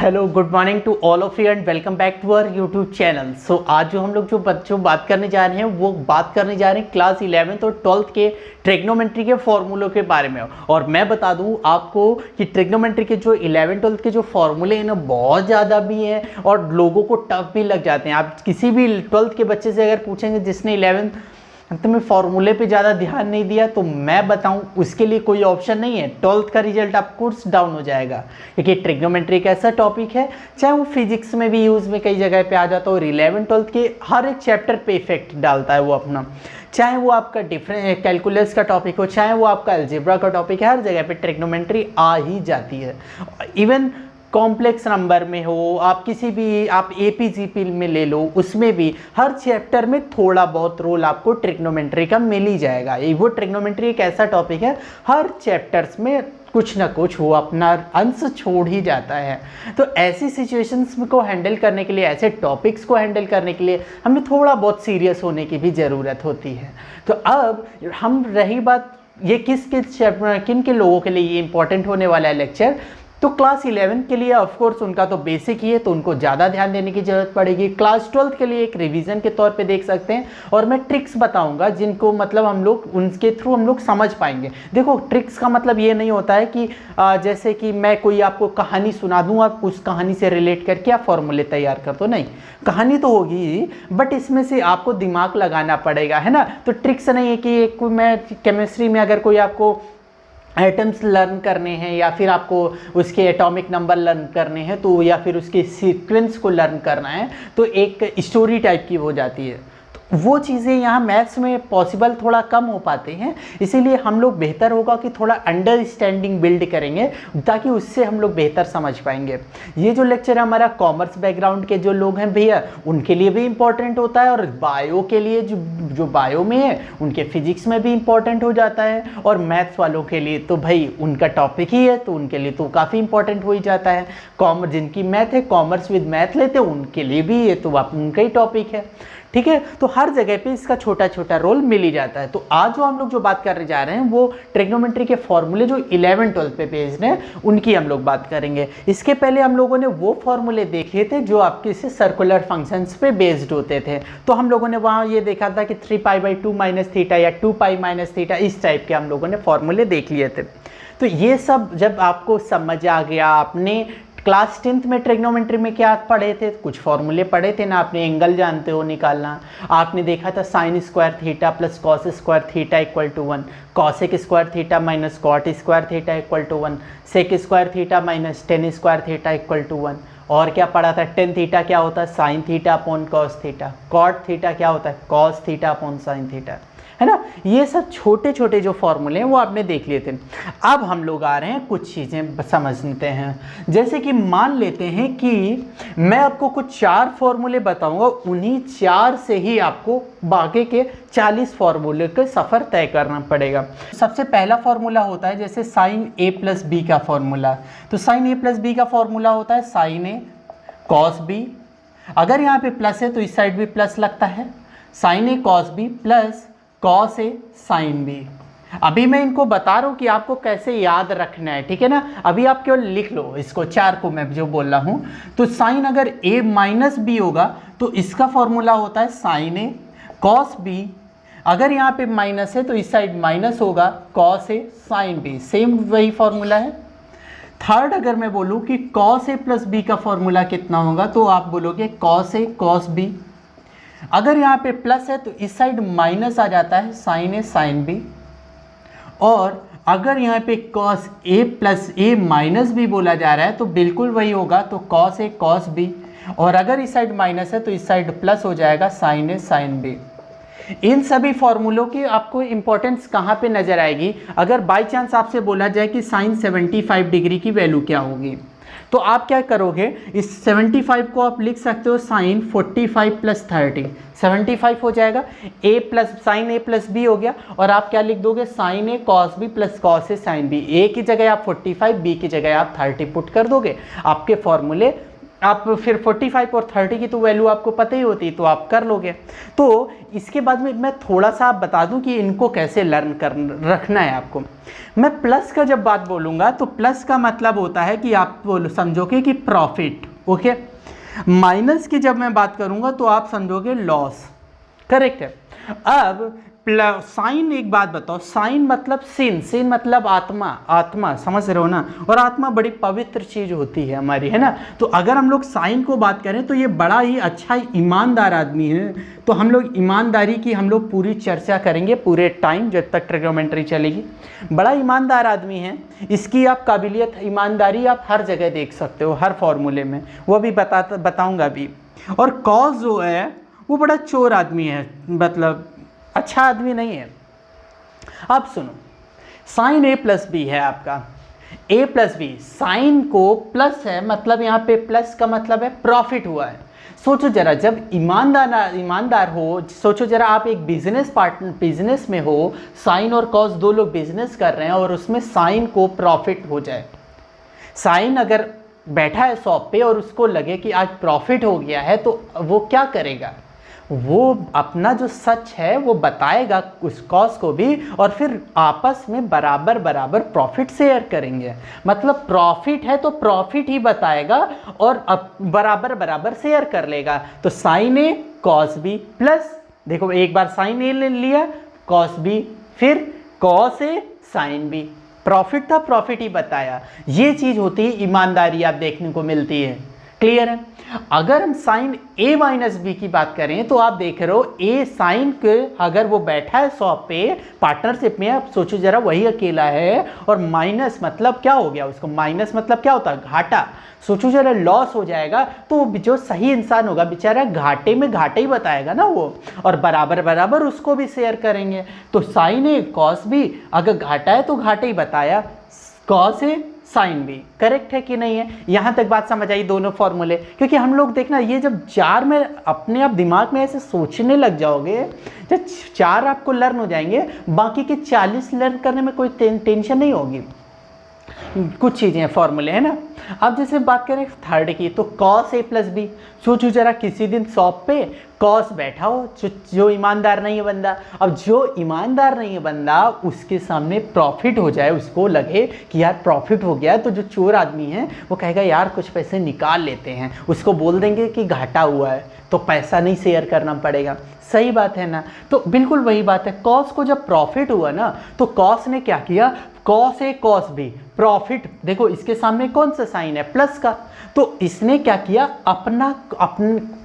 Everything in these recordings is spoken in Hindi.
Hello, good morning to all of you and welcome back to our YouTube channel. So आज जो हम लोग जो बच्चों बात करने जा रहे हैं वो बात करने जा रहे हैं क्लास 11th और 12th के ट्रिग्नोमेट्री के फॉर्मूलों के बारे में। और मैं बता दूं आपको कि ट्रिग्नोमेट्री के जो 11th 12th के जो फॉर्मूले हैं ना बहुत ज़्यादा भी हैं और लोगों को टफ भी लग जाते हैं। आप किसी भी 12th के बच्चे से अगर पूछेंगे जिसने 11th में फॉर्मूले पे ज़्यादा ध्यान नहीं दिया तो मैं बताऊं उसके लिए कोई ऑप्शन नहीं है। 12th का रिजल्ट आप कोर्स डाउन हो जाएगा, क्योंकि ट्रिग्नोमेट्री एक ऐसा टॉपिक है चाहे वो फिजिक्स में भी यूज़ में कई जगह पे आ जाता है और 11th 12th के हर एक चैप्टर पे इफेक्ट डालता है वो अपना, चाहे वो आपका डिफरेंट कैलकुलस का टॉपिक हो, चाहे वो आपका अलजेब्रा का टॉपिक है, हर जगह पे ट्रिग्नोमेट्री आ ही जाती है। इवन कॉम्प्लेक्स नंबर में हो, आप किसी भी आप एपीजीपी में ले लो, उसमें भी हर चैप्टर में थोड़ा बहुत रोल आपको ट्रिग्नोमेट्री का मिल ही जाएगा। वो ट्रिग्नोमेट्री एक ऐसा टॉपिक है हर चैप्टर्स में कुछ ना कुछ वो अपना अंश छोड़ ही जाता है। तो ऐसी सिचुएशंस को हैंडल करने के लिए, ऐसे टॉपिक्स को हैंडल करने के लिए हमें थोड़ा बहुत सीरियस होने की भी ज़रूरत होती है। तो अब हम रही बात ये किन के लोगों के लिए ये इंपॉर्टेंट होने वाला है लेक्चर, तो क्लास 11 के लिए ऑफ कोर्स उनका तो बेसिक ही है तो उनको ज़्यादा ध्यान देने की ज़रूरत पड़ेगी। क्लास 12th के लिए एक रिवीजन के तौर पे देख सकते हैं और मैं ट्रिक्स बताऊंगा जिनको मतलब हम लोग उनके थ्रू हम लोग समझ पाएंगे। देखो, ट्रिक्स का मतलब ये नहीं होता है कि जैसे कि मैं कोई आपको कहानी सुना दूँ, आप उस कहानी से रिलेट करके आप फॉर्मूले तैयार कर दो, नहीं, कहानी तो होगी बट इसमें से आपको दिमाग लगाना पड़ेगा, है ना। तो ट्रिक्स नहीं है कि मैं केमिस्ट्री में अगर कोई आपको एटम्स लर्न करने हैं या फिर आपको उसके एटॉमिक नंबर लर्न करने हैं तो या फिर उसके सीक्वेंस को लर्न करना है तो एक स्टोरी टाइप की हो जाती है। तो वो चीज़ें यहाँ मैथ्स में पॉसिबल थोड़ा कम हो पाते हैं, इसीलिए हम लोग बेहतर होगा कि थोड़ा अंडरस्टैंडिंग बिल्ड करेंगे ताकि उससे हम लोग बेहतर समझ पाएंगे। ये जो लेक्चर हमारा कॉमर्स बैकग्राउंड के जो लोग हैं भैया उनके लिए भी इम्पॉर्टेंट होता है और बायो के लिए जो बायो में है उनके फिजिक्स में भी इम्पॉर्टेंट हो जाता है और मैथ्स वालों के लिए तो भाई उनका टॉपिक ही है तो उनके लिए तो काफ़ी इंपॉर्टेंट हो ही जाता है। कॉमर्स जिनकी मैथ है, कॉमर्स विद मैथ लेते हैं, उनके लिए भी ये तो उनका ही टॉपिक है, ठीक है। तो हर जगह पे इसका छोटा छोटा रोल मिल ही जाता है। तो आज जो हम लोग जो बात करने जा रहे हैं वो ट्रिग्नोमेट्री के फॉर्मूले जो 11 12 पे बेस्ड हैं उनकी हम लोग बात करेंगे। इसके पहले हम लोगों ने वो फॉर्मूले देखे थे जो आपके से सर्कुलर फंक्शंस पे बेस्ड होते थे। तो हम लोगों ने वहाँ ये देखा था कि 3π/2 - थीटा या 2π - थीटा, इस टाइप के हम लोगों ने फॉर्मूले देख लिए थे। तो ये सब जब आपको समझ आ गया, आपने क्लास 10th में ट्रिग्नोमेट्री में क्या पढ़े थे, कुछ फॉर्मूले पढ़े थे ना, आपने एंगल जानते हो निकालना, आपने देखा था sin square theta plus cos square theta equal to 1, cosec square theta minus cot square theta equal to 1, sec square theta minus tan square theta equal to 1। और क्या पढ़ा था, tan थीटा क्या होता है sin theta upon cos theta, cot theta क्या होता है cos theta upon sin theta, है ना। ये सब छोटे छोटे जो फॉर्मूले हैं वो आपने देख लिए थे। अब हम लोग आ रहे हैं कुछ चीज़ें समझते हैं। जैसे कि मान लेते हैं कि मैं आपको कुछ 4 फॉर्मूले बताऊंगा, उन्हीं 4 से ही आपको बाकी के 40 फॉर्मूले के सफ़र तय करना पड़ेगा। सबसे पहला फॉर्मूला होता है जैसे sin a + b का फॉर्मूला। तो sin a + b का फॉर्मूला होता है sin a cos b। अगर यहाँ पे प्लस है तो इस साइड भी प्लस लगता है, sin a cos b plus cos a sin b। अभी मैं इनको बता रहा हूँ कि आपको कैसे याद रखना है, ठीक है ना। अभी आप केवल लिख लो इसको, 4 को मैं जो बोल रहा हूँ। तो sin अगर a - b होगा तो इसका फॉर्मूला होता है sin a cos b। अगर यहाँ पे माइनस है तो इस साइड माइनस होगा cos a sin b, same वही फॉर्मूला है। थर्ड अगर मैं बोलूँ कि cos a + b का फॉर्मूला कितना होगा तो आप बोलोगे cos a cos b। अगर यहाँ पे प्लस है तो इस साइड माइनस आ जाता है sin a sin b। और अगर यहाँ पे cos a + a - b बोला जा रहा है तो बिल्कुल वही होगा, तो cos a cos b। और अगर इस साइड माइनस है तो इस साइड प्लस हो जाएगा sin a sin b। इन सभी फॉर्मूलों की आपको इंपॉर्टेंस कहाँ पे नज़र आएगी, अगर बाय चांस आपसे बोला जाए कि sin 75 डिग्री की वैल्यू क्या होगी तो आप क्या करोगे, इस 75 को आप लिख सकते हो sin 45 + 30, 75 हो जाएगा, sin a + b हो गया। और आप क्या लिख दोगे, sin a cos b + cos a sin b। a की जगह आप 45, b की जगह आप 30 पुट कर दोगे, आपके फॉर्मूले आप फिर 45 और 30 की तो वैल्यू आपको पता ही होती, तो आप कर लोगे। तो इसके बाद में मैं थोड़ा सा आप बता दूं कि इनको कैसे लर्न कर रखना है आपको। मैं प्लस का जब बात बोलूँगा तो प्लस का मतलब होता है कि आप समझोगे कि प्रॉफिट, ओके। माइनस की जब मैं बात करूँगा तो आप समझोगे लॉस, करेक्ट है। अब साइन, एक बात बताओ, साइन मतलब सिन, सिन मतलब आत्मा, आत्मा समझ रहे हो ना, और आत्मा बड़ी पवित्र चीज होती है हमारी, है ना। तो अगर हम लोग साइन को बात करें तो ये बड़ा ही अच्छा ईमानदार आदमी है। तो हम लोग ईमानदारी की हम लोग पूरी चर्चा करेंगे पूरे टाइम जब तक ट्रिग्नोमेट्री चलेगी। बड़ा ईमानदार आदमी है, इसकी आप काबिलियत, ईमानदारी आप हर जगह देख सकते हो, हर फॉर्मूले में, वो भी बताऊँगा अभी। और कॉस जो है वो बड़ा चोर आदमी है, मतलब अच्छा आदमी नहीं है। अब सुनो, साइन ए प्लस बी है आपका, ए प्लस बी, साइन को प्लस है, मतलब यहाँ पे प्लस का मतलब है प्रॉफिट हुआ है। सोचो जरा, जब ईमानदार हो, सोचो जरा आप एक बिजनेस पार्टनर, बिजनेस में हो, साइन और कॉस दो लोग बिजनेस कर रहे हैं और उसमें साइन को प्रॉफिट हो जाए। साइन अगर बैठा है शॉप पे और उसको लगे कि आज प्रॉफिट हो गया है, तो वो क्या करेगा, वो अपना जो सच है वो बताएगा उस कॉस को भी, और फिर आपस में बराबर बराबर प्रॉफिट शेयर करेंगे। मतलब प्रॉफिट है तो प्रॉफिट ही बताएगा और बराबर बराबर शेयर कर लेगा। तो साइन ए कॉस बी प्लस, देखो एक बार साइन ए ले लिया, कॉस बी, फिर cos A sine B, profit था प्रॉफिट ही बताया। ये चीज होती है ईमानदारी, आप देखने को मिलती है। क्लियर है। अगर हम साइन ए माइनस बी की बात करें तो आप देख रहे हो ए साइन के, अगर वो बैठा है शॉप पे पार्टनरशिप में, आप सोचो जरा वही अकेला है, और माइनस मतलब क्या हो गया उसको, माइनस मतलब क्या होता है, घाटा। सोचो जरा लॉस हो जाएगा तो जो सही इंसान होगा बेचारा घाटे में घाटे ही बताएगा ना वो, और बराबर बराबर उसको भी शेयर करेंगे। तो साइन ए कॉस बी, अगर घाटा है तो घाटे ही बताया, cos A sine B, correct है कि नहीं है। यहां तक बात समझ आई दोनों फॉर्मूले। क्योंकि हम लोग देखना, ये जब चार में अपने आप दिमाग में ऐसे सोचने लग जाओगे, जब चार आपको लर्न हो जाएंगे, बाकी के 40 लर्न करने में कोई टेंशन नहीं होगी। कुछ चीजें फॉर्मूले है ना। अब जैसे बात करें थर्ड की, तो कॉस ए प्लस बी, सोचो जरा किसी दिन शॉप पे कॉस बैठा हो, जो ईमानदार नहीं है बंदा, अब जो ईमानदार नहीं है बंदा उसके सामने प्रॉफिट हो जाए, उसको लगे कि यार प्रॉफिट हो गया, तो जो चोर आदमी है वो कहेगा यार कुछ पैसे निकाल लेते हैं, उसको बोल देंगे कि घाटा हुआ है तो पैसा नहीं शेयर करना पड़ेगा। सही बात है ना। तो बिल्कुल वही बात है, कॉस को जब प्रॉफिट हुआ ना तो कॉस ने क्या किया, cos A cos B, profit, देखो इसके सामने कौन सा साइन है, प्लस का, तो इसने क्या किया, अपना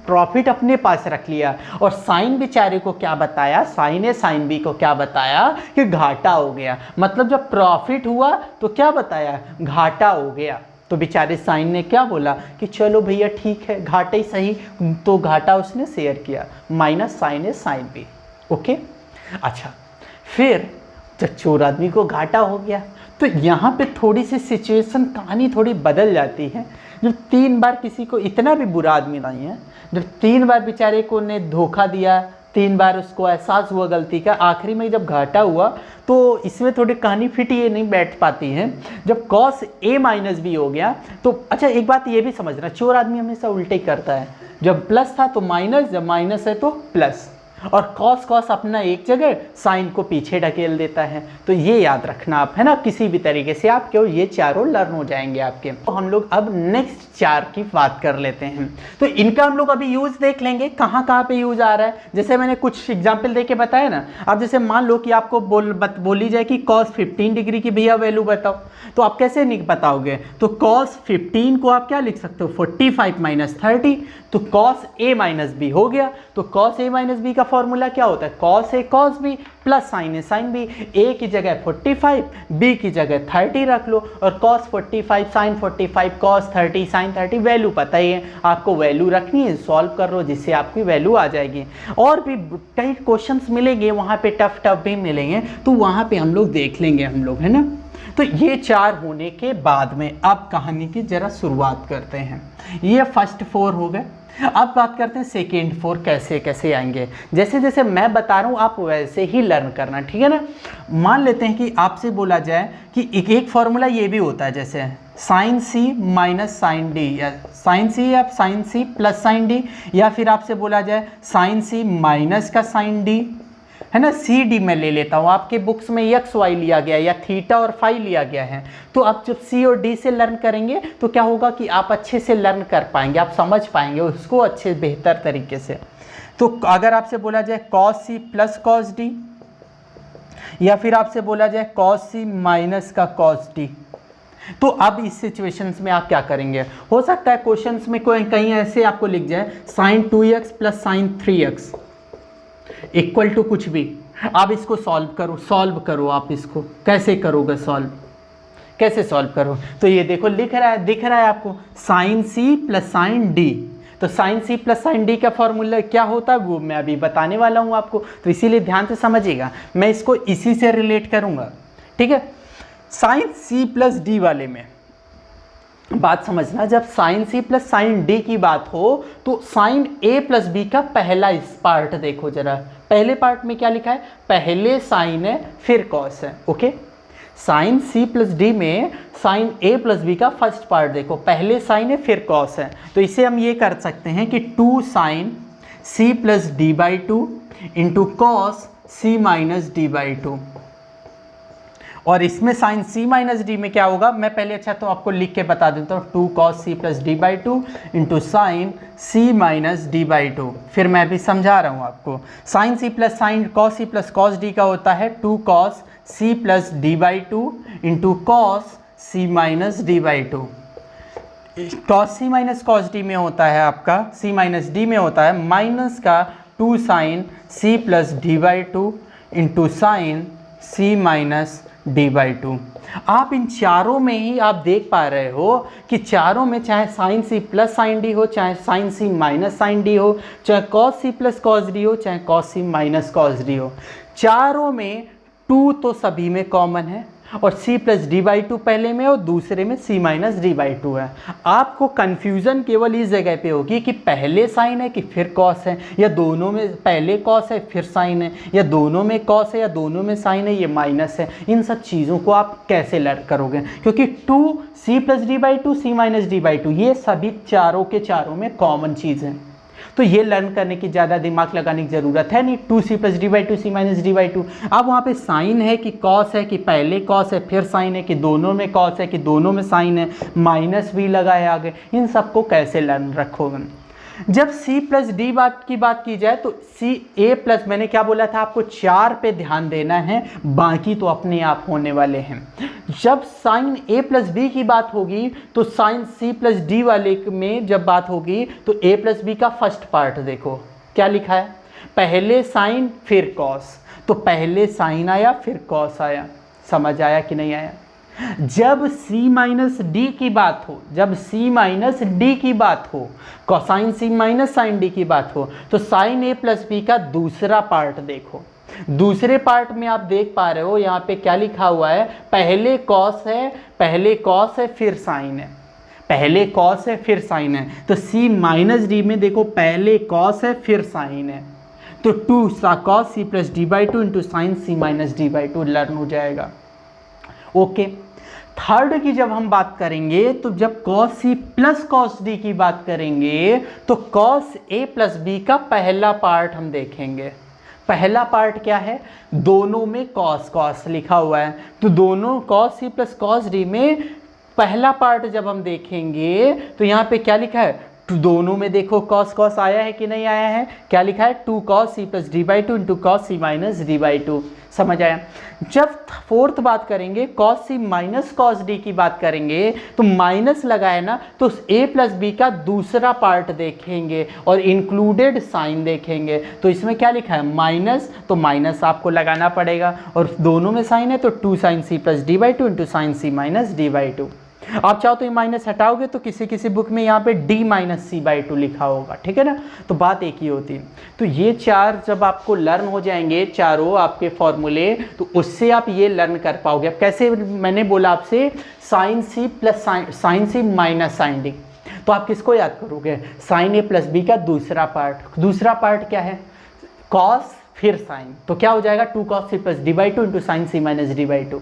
प्रॉफिट अपने पास रख लिया, और साइन बेचारे को क्या बताया, साइन ए साइन बी को क्या बताया कि घाटा हो गया। मतलब जब प्रॉफिट हुआ तो क्या बताया, घाटा हो गया। तो बेचारे साइन ने क्या बोला कि चलो भैया ठीक है, घाटा ही सही, तो घाटा उसने शेयर किया, माइनस साइन ए साइन बी, ओके। अच्छा, फिर जब चोर आदमी को घाटा हो गया तो यहाँ पे थोड़ी सी सिचुएशन, कहानी थोड़ी बदल जाती है। जब 3 बार किसी को, इतना भी बुरा आदमी नहीं है, जब 3 बार बेचारे को ने धोखा दिया, 3 बार उसको एहसास हुआ गलती का, आखिरी में जब घाटा हुआ तो इसमें थोड़ी कहानी फिट ये नहीं बैठ पाती है। जब कॉस ए माइनस बी हो गया तो अच्छा एक बात ये भी समझना, चोर आदमी हमेशा उल्टे ही करता है, जब प्लस था तो माइनस, जब माइनस है तो प्लस, और कॉस कॉस अपना एक जगह, साइन को पीछे ढकेल देता है। तो ये याद रखना आप, है ना, किसी भी तरीके से आपके और ये चारों लर्न हो जाएंगे आपके। तो हम लोग अब नेक्स्ट 4 की बात कर लेते हैं। तो इनका हम लोग अभी यूज देख लेंगे, कहाँ कहाँ पे यूज आ रहा है। जैसे मैंने कुछ एग्जाम्पल दे के बताया ना। अब जैसे मान लो कि आपको बोली जाए कि कॉस 15 डिग्री की भैया वैल्यू बताओ, तो आप कैसे नहीं बताओगे, तो कॉस 15 को आप क्या लिख सकते हो, 45 माइनस 30, तो कॉस ए माइनस बी हो गया। तो कॉस ए माइनस बी का फॉर्मूला क्या होता है, cos A cos B plus sign A sine B. ए की जगह 45, बी की जगह 30 रख लो, और cos 45 sine 45 cos 30 sine 30, value पता ही है आपको, वैल्यू रखनी है, सॉल्व कर लो जिससे आपकी वैल्यू आ जाएगी। और भी कई क्वेश्चंस मिलेंगे वहाँ पे, टफ भी मिलेंगे, तो वहाँ पे हम लोग देख लेंगे हम लोग, है ना। तो ये 4 होने के बाद में अब कहानी की जरा शुरुआत करते हैं। ये फर्स्ट 4 हो गए। अब बात करते हैं सेकेंड फोर कैसे कैसे आएंगे। जैसे जैसे मैं बता रहा हूँ आप वैसे ही लर्न करना, ठीक है ना। मान लेते हैं कि आपसे बोला जाए कि एक फॉर्मूला ये भी होता है, जैसे sine C minus sine D, या साइन सी या sine C plus sine D, या फिर आपसे बोला जाए साइन सी माइनस का साइन डी, है ना। सी डी में ले लेता हूँ, आपके बुक्स में एक्स वाई लिया गया या थीटा और फाई लिया गया है। तो आप जब सी और डी से लर्न करेंगे तो क्या होगा कि आप अच्छे से लर्न कर पाएंगे, आप समझ पाएंगे उसको अच्छे बेहतर तरीके से। तो अगर आपसे बोला जाए cos C plus cos D, या फिर आपसे बोला जाए कॉस सी माइनस का कॉस डी, तो अब इस सिचुएशंस में आप क्या करेंगे। हो सकता है क्वेश्चंस में कोई कहीं ऐसे आपको लिख जाए sine 2x plus sine 3x equal to कुछ भी। आप इसको सॉल्व करो आप इसको कैसे करोगे सॉल्व, कैसे सॉल्व करो। तो ये देखो दिख रहा है आपको sine C plus sine D. तो sine C plus sine D का फॉर्मूला क्या होता है वो मैं अभी बताने वाला हूँ आपको, तो इसीलिए ध्यान से समझिएगा, मैं इसको इसी से रिलेट करूँगा, ठीक है। साइन सी प्लस डी वाले में बात समझना, जब sine C plus sine D की बात हो तो साइन ए प्लस बी का पहला इस पार्ट देखो जरा। पहले पार्ट में क्या लिखा है, पहले साइन है फिर कॉस है, okay. Sine C plus D में साइन ए प्लस बी का फर्स्ट पार्ट देखो, पहले साइन है फिर कॉस है। तो इसे हम ये कर सकते हैं कि 2 sine C plus D by 2 into cos C minus D by 2। और इसमें साइन सी माइनस डी में क्या होगा, मैं पहले अच्छा तो आपको लिख के बता देता हूँ, 2 cos C plus D by 2 into sine C minus D by 2। फिर मैं भी समझा रहा हूँ आपको, sine C plus sine cos C plus cos D का होता है 2 cos C plus D by 2 into cos C minus D by 2। Cos C minus cos D में होता है आपका, सी माइनस डी में होता है माइनस का 2 sine C plus D by 2 into sine C minus D by 2। आप इन चारों में ही आप देख पा रहे हो कि चारों में चाहे sine C plus sine D हो, चाहे sine C minus sine D हो, चाहे cos C plus cos D हो, चाहे cos C minus cos D हो, चारों में 2 तो सभी में कॉमन है और c प्लस डी बाई 2 पहले में और दूसरे में c माइनस डी बाई 2 है। आपको कन्फ्यूज़न केवल इस जगह पे होगी कि पहले साइन है कि फिर कॉस है, या दोनों में पहले कॉस है फिर साइन है, या दोनों में कॉस है या दोनों में साइन है, ये माइनस है। इन सब चीज़ों को आप कैसे लर्न करोगे, क्योंकि 2 c plus D by 2 c minus D by 2 ये सभी चारों के चारों में कॉमन चीज़ है। तो ये लर्न करने की ज़्यादा दिमाग लगाने की ज़रूरत है नहीं। 2c plus D by 2 C minus D by 2। अब वहाँ पे साइन है कि कॉस है कि पहले कॉस है फिर साइन है कि दोनों में कॉस है कि दोनों में साइन है, माइनस भी लगाए आगे, इन सबको कैसे लर्न रखोगे। जब c प्लस डी की बात की जाए तो c a प्लस, मैंने क्या बोला था आपको 4 पे ध्यान देना है, बाकी तो अपने आप होने वाले हैं। जब साइन a प्लस बी की बात होगी तो साइन c प्लस डी वाले में जब बात होगी तो a प्लस बी का फर्स्ट पार्ट देखो क्या लिखा है, पहले साइन फिर कॉस। तो पहले साइन आया फिर कॉस आया, समझ आया कि नहीं आया। जब c माइनस डी की बात हो, जब c माइनस डी की बात हो, cosine c minus sine D की बात हो, तो साइन a प्लस बी का दूसरा पार्ट देखो। दूसरे पार्ट में आप देख पा रहे हो यहाँ पे क्या लिखा हुआ है, पहले कॉस है फिर साइन है, पहले कॉस है फिर साइन है। तो c माइनस डी में देखो पहले कॉस है फिर साइन है, तो 2 cos C plus D by 2 into sine C minus D by 2 learn हो जाएगा, ओके। थर्ड की जब हम बात करेंगे तो जब cos C plus cos D की बात करेंगे तो कॉस ए प्लस बी का पहला पार्ट हम देखेंगे। पहला पार्ट क्या है, दोनों में कॉस लिखा हुआ है, तो दोनों cos C plus cos D में पहला पार्ट जब हम देखेंगे तो यहाँ पे क्या लिखा है, दोनों में देखो कॉस आया है कि नहीं आया है, क्या लिखा है 2 cos C plus D by 2 into cos C minus D by 2, समझ आया। जब फोर्थ बात करेंगे cos C minus cos D की बात करेंगे तो माइनस लगाए ना, तो a प्लस बी का दूसरा पार्ट देखेंगे और इंक्लूडेड साइन देखेंगे। तो इसमें क्या लिखा है माइनस, तो माइनस आपको लगाना पड़ेगा, और दोनों में साइन है तो 2 sine C plus D by 2 into sine C minus D by 2। आप चाहो तो ये माइनस हटाओगे तो किसी बुक में यहाँ पे d माइनस सी बाई 2 लिखा होगा, ठीक है ना। तो बात एक ही होती है। तो ये 4 जब आपको लर्न हो जाएंगे चारों आपके फॉर्मूले, तो उससे आप ये लर्न कर पाओगे। अब कैसे, मैंने बोला आपसे sign C plus sign C minus sine D, तो आप किसको याद करोगे, साइन ए प्लस बी का दूसरा पार्ट। दूसरा पार्ट क्या है, कॉस फिर साइन, तो क्या हो जाएगा 2 cos c plus D by two into sine C minus D by two.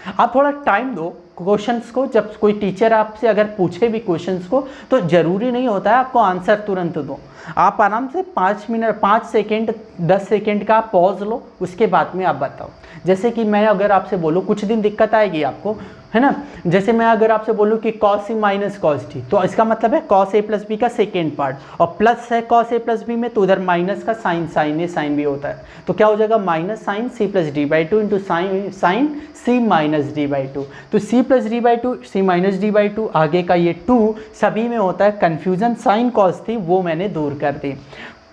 आप थोड़ा टाइम दो क्वेश्चंस को, जब कोई टीचर आपसे अगर पूछे भी क्वेश्चंस को तो ज़रूरी नहीं होता है आपको आंसर तुरंत दो। आप आराम से 5 मिनट 5 सेकेंड 10 सेकेंड का पॉज लो, उसके बाद में आप बताओ। जैसे कि मैं अगर आपसे बोलूँ, कुछ दिन दिक्कत आएगी आपको, है ना। जैसे मैं अगर आपसे बोलूँ कि cos c minus cos D, तो इसका मतलब है cos a प्लस बी का सेकेंड पार्ट, और प्लस है cos a प्लस बी में, तो उधर माइनस का साइन ए साइन बी होता है, तो क्या हो जाएगा minus sine C plus D by two into sine C minus D by two. तो C plus D by two C minus D by two, आगे का ये 2 सभी में होता है। कन्फ्यूज़न साइन कॉस थी वो मैंने दूर कर दी।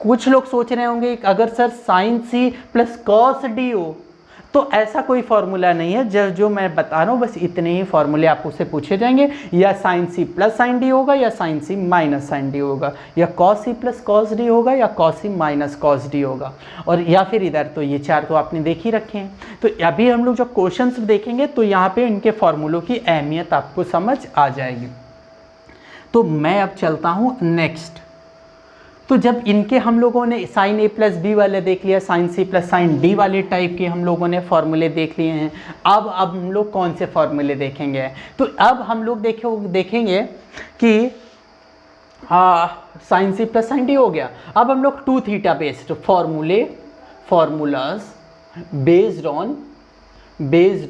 कुछ लोग सोच रहे होंगे अगर sir sine C plus cos D हो, तो ऐसा कोई फार्मूला नहीं है। जो मैं बता रहा हूँ बस इतने ही फार्मूले आपको से पूछे जाएंगे, या sine C plus sine D होगा, या sine C minus sine D होगा, या cos C plus cos D होगा, या cos C minus cos D होगा, और या फिर इधर। तो ये 4 तो आपने देख ही रखे हैं। तो अभी हम लोग जब क्वेश्चंस देखेंगे तो यहाँ पे इनके फार्मूलों की अहमियत आपको समझ आ जाएगी। तो मैं अब चलता हूँ नेक्स्ट। तो जब इनके हम लोगों ने साइन ए प्लस बी वाले देख लिया, sine C plus sine D वाले टाइप के हम लोगों ने फॉर्मूले देख लिए हैं, अब हम लोग कौन से फॉर्मूले देखेंगे, तो अब हम लोग देखेंगे कि sine C plus sine D हो गया। अब हम लोग 2 theta based formulas based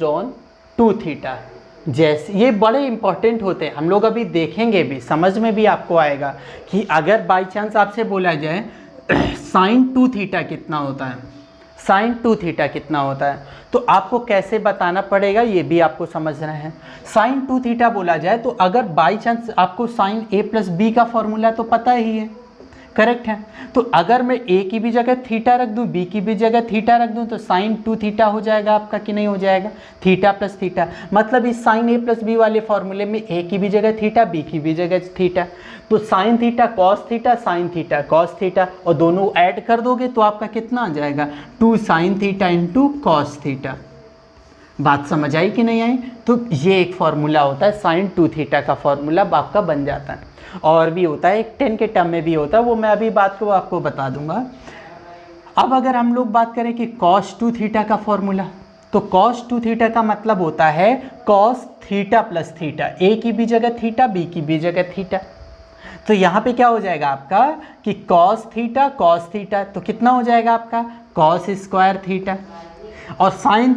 on 2 theta, जैसे ये बड़े इंपॉर्टेंट होते हैं, हम लोग अभी देखेंगे भी, समझ में भी आपको आएगा कि अगर बाय चांस आपसे बोला जाए साइन 2 थीटा कितना होता है, साइन 2 थीटा कितना होता है, तो आपको कैसे बताना पड़ेगा ये भी आपको समझना है। साइन 2 थीटा बोला जाए तो अगर बाय चांस आपको साइन ए प्लस बी का फॉर्मूला तो पता ही है, करेक्ट है। तो अगर मैं ए की भी जगह थीटा रख दूं, बी की भी जगह थीटा रख दूं, तो साइन 2 थीटा हो जाएगा आपका कि नहीं हो जाएगा, थीटा प्लस थीटा। मतलब इस साइन ए प्लस बी वाले फॉर्मूले में ए की भी जगह थीटा, बी की भी जगह थीटा, तो sine theta cos theta, sine theta cos theta, और दोनों ऐड कर दोगे तो आपका कितना आ जाएगा 2 sine theta into cos theta. बात समझ आई कि नहीं आई। तो ये एक फॉर्मूला होता है, साइन 2 थीटा का फॉर्मूला आपका बन जाता है। और भी होता है, एक 10 के टर्म में भी होता है, वो मैं अभी बात को आपको बता दूंगा। अब अगर हम लोग बात करें कि cos 2 थीटा का फॉर्मूला, तो cos 2 थीटा का मतलब होता है cos थीटा प्लस थीटा, ए की भी जगह थीटा, बी की भी जगह थीटा। तो यहाँ पे क्या हो जाएगा आपका कि cos थीटा, तो कितना हो जाएगा आपका cos स्क्वायर थीटा, और साइन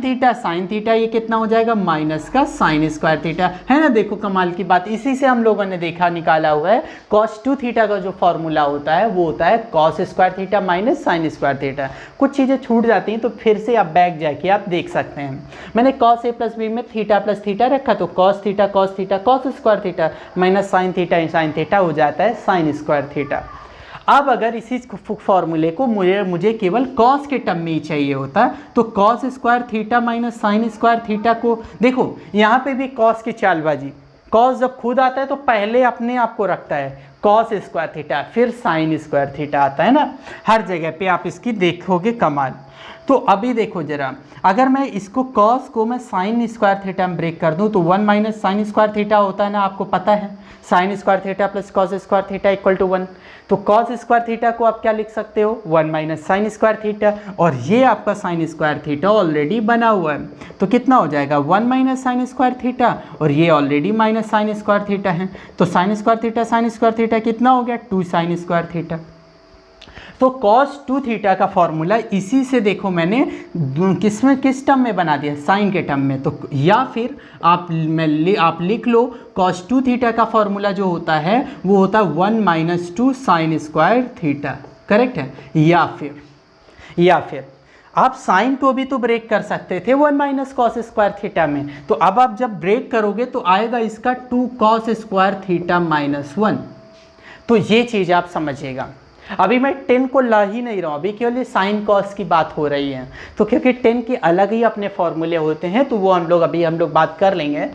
थीटा ये कितना हो जाएगा माइनस का साइन स्क्वायर थीटा, है ना। देखो कमाल की बात, इसी से हम लोगों ने देखा निकाला हुआ है। cos 2 थीटा का जो फॉर्मूला होता है वो होता है cos square theta minus sign square theta. कुछ चीज़ें छूट जाती हैं तो फिर से आप बैक जाके आप देख सकते हैं। मैंने cos a प्लस बी में थीटा प्लस थीटा रखा, तो cos theta cos square theta minus sine theta हो जाता है साइन स्क्वायर थीटा। अब अगर इसी फॉर्मूले को मुझे केवल कॉस के टर्म में ही चाहिए होता, तो cos square theta minus sign square theta को देखो, यहाँ पे भी कॉस की चालबाजी, कॉस जब खुद आता है तो पहले अपने आप को रखता है कॉस स्क्वायर थीटा, फिर साइन स्क्वायर थीटा आता है ना, हर जगह पे आप इसकी देखोगे कमाल। तो अभी देखो जरा, अगर मैं इसको कॉस को मैं साइन स्क्वायर थीटा में ब्रेक कर दूं तो 1 माइनस साइन स्क्वायर थीटा होता है ना, आपको पता है sine square theta plus cos square theta equal to 1। तो कॉस स्क्वायर थीटा को आप क्या लिख सकते हो 1 माइनस साइन स्क्वायर थीटा, और ये आपका साइन स्क्वायर थीटा ऑलरेडी बना हुआ है, तो कितना हो जाएगा 1 माइनस साइन स्क्वायर थीटा, और ये already minus sign square theta है, तो साइन स्क्वायर थीटा कितना हो गया 2 साइन स्क्वायर थीटा। तो cos 2 थीटा का फॉर्मूला इसी से देखो मैंने किस टर्म में बना दिया, साइन के टर्म में। तो या फिर आप लिख लो cos 2 थीटा का फॉर्मूला जो होता है वो होता है 1 minus 2 sign square theta, correct है। या फिर आप साइन को भी तो ब्रेक कर सकते थे 1 माइनस कॉस स्क्वायर थीटा में, तो अब आप जब ब्रेक करोगे तो आएगा इसका 2 कॉस स्क्वायर थीटा माइनस 1। तो ये चीज़ आप समझिएगा। अभी मैं 10 को ला ही नहीं रहा हूँ, अभी केवल साइन कॉस की बात हो रही है, तो क्योंकि 10 के अलग ही अपने फॉर्मूले होते हैं तो वो हम लोग बात कर लेंगे।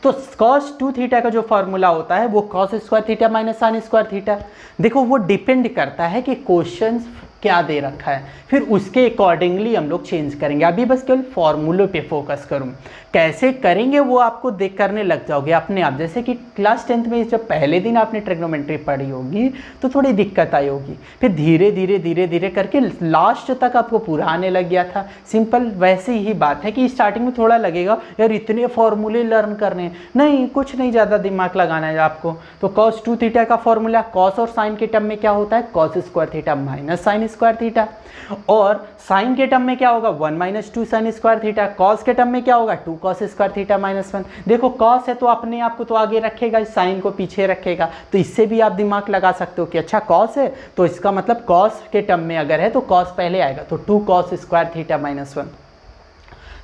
तो cos 2 थीटा का जो फॉर्मूला होता है वो cos square theta minus sign square theta. देखो वो डिपेंड करता है कि क्वेश्चन क्या दे रखा है, फिर उसके अकॉर्डिंगली हम लोग चेंज करेंगे। अभी बस केवल फॉर्मूलों पे फोकस करूँ, कैसे करेंगे वो आपको देख करने लग जाओगे अपने आप। जैसे कि क्लास 10th में जब पहले दिन आपने ट्रिग्नोमेट्री पढ़ी होगी तो थोड़ी दिक्कत आई होगी, फिर धीरे धीरे धीरे धीरे करके लास्ट तक आपको पूरा आने लग गया था। सिंपल वैसी ही बात है कि स्टार्टिंग में थोड़ा लगेगा यार इतने फॉर्मूले लर्न करने हैं, नहीं कुछ नहीं ज़्यादा दिमाग लगाना है आपको। तो cos 2 थीटा का फॉर्मूला cos और साइन के टर्म में क्या होता है, cos square theta minus sign square theta, और साइन के टर्म में क्या होगा 1 minus 2 sign square theta, cos के टर्म में क्या होगा 2 कॉस स्क्वायर थीटा माइनस 1। देखो कॉस है तो अपने आप को तो आगे रखेगा, साइन को पीछे रखेगा, तो इससे भी आप दिमाग लगा सकते हो कि अच्छा कॉस है तो इसका मतलब कॉस के टर्म में अगर है तो कॉस पहले आएगा, तो 2 cos square theta minus 1।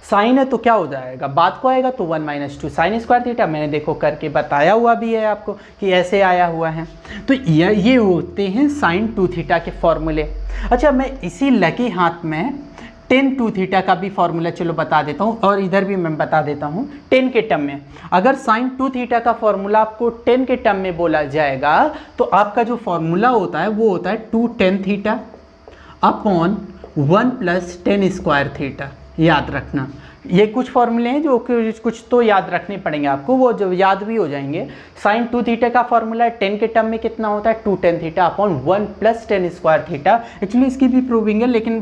Sine है तो क्या हो जाएगा, बाद को आएगा तो 1 माइनस 2 साइन स्क्वायर थीटा। मैंने देखो करके बताया हुआ भी है आपको कि ऐसे आया हुआ है। तो ये होते हैं साइन 2 थीटा के फॉर्मूले। अच्छा मैं इसी लकी हाथ में टेन 2 थीटा का भी फॉर्मूला चलो बता देता हूँ, और इधर भी मैं बता देता हूँ 10 के टर्म में। अगर साइन 2 थीटा का फॉर्मूला आपको 10 के टर्म में बोला जाएगा तो आपका जो फॉर्मूला होता है वो होता है 2 tan theta upon 1 plus ten square theta. याद रखना ये कुछ फॉर्मूले हैं जो कुछ तो याद रखने पड़ेंगे आपको, वो जो याद भी हो जाएंगे। साइन 2 थीटा का फॉर्मूला 10 के टर्म में कितना होता है 2 tan theta upon 1 plus ten square theta. Actually इसकी भी प्रूविंग है लेकिन